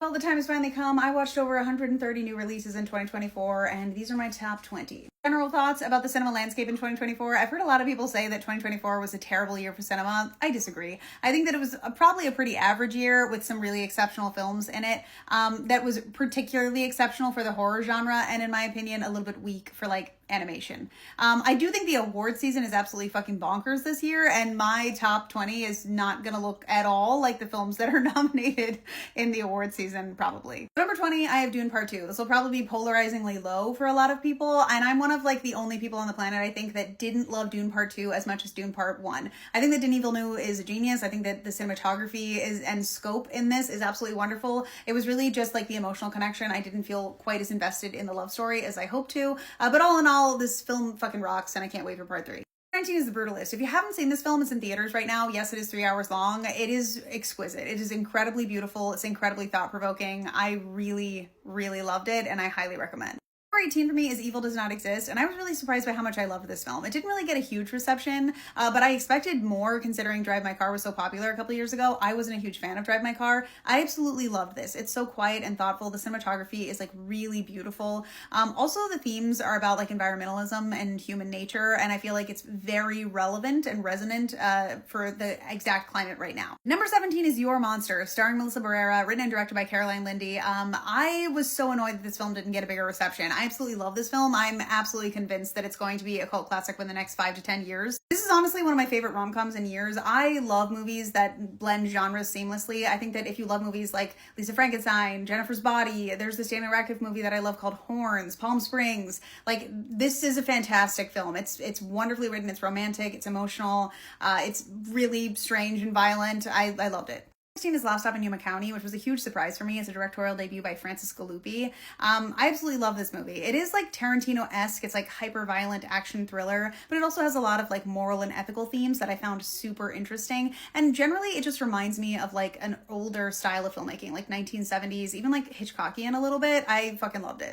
Well, the time has finally come. I watched over 130 new releases in 2024, and these are my top 20. General thoughts about the cinema landscape in 2024. I've heard a lot of people say that 2024 was a terrible year for cinema. I disagree. I think that it was probably a pretty average year with some really exceptional films in it. That was particularly exceptional for the horror genre, and in my opinion, a little bit weak for like animation. I do think the award season is absolutely fucking bonkers this year, and my top 20 is not gonna look at all like the films that are nominated in the award season, probably. Number 20, I have Dune Part 2. This will probably be polarizingly low for a lot of people, and I'm one of like the only people on the planet I think that didn't love Dune Part 2 as much as Dune Part 1. I think that Denis Villeneuve is a genius. I think that the cinematography and scope in this is absolutely wonderful. It was really just like the emotional connection. I didn't feel quite as invested in the love story as I hoped to, but all in all, this film fucking rocks, and I can't wait for Part 3. 19 is The Brutalist. If you haven't seen this film, it's in theaters right now. Yes, it is 3 hours long. It is exquisite. It is incredibly beautiful. It's incredibly thought-provoking. I really, really loved it, and I highly recommend. Number 18 for me is Evil Does Not Exist, and I was really surprised by how much I loved this film. It didn't really get a huge reception, but I expected more considering Drive My Car was so popular a couple years ago. I wasn't a huge fan of Drive My Car. I absolutely loved this. It's so quiet and thoughtful. The cinematography is like really beautiful. Also, the themes are about like environmentalism and human nature, and I feel like it's very relevant and resonant for the exact climate right now. Number 17 is Your Monster, starring Melissa Barrera, written and directed by Caroline Lindy. I was so annoyed that this film didn't get a bigger reception. I absolutely love this film. I'm absolutely convinced that it's going to be a cult classic within the next 5 to 10 years. This is honestly one of my favorite rom-coms in years. I love movies that blend genres seamlessly. I think that if you love movies like Lisa Frankenstein, Jennifer's Body, there's this Daniel Radcliffe movie that I love called Horns, Palm Springs. Like, this is a fantastic film. It's wonderfully written. It's romantic. It's emotional. It's really strange and violent. I loved it. 16 is Last Stop in Yuma County, which was a huge surprise for me. It's a directorial debut by Francis Galupi. I absolutely love this movie. It is like Tarantino-esque. It's like hyper-violent action thriller, but it also has a lot of like moral and ethical themes that I found super interesting. And generally, it just reminds me of like an older style of filmmaking, like 1970s, even like Hitchcockian a little bit. I fucking loved it.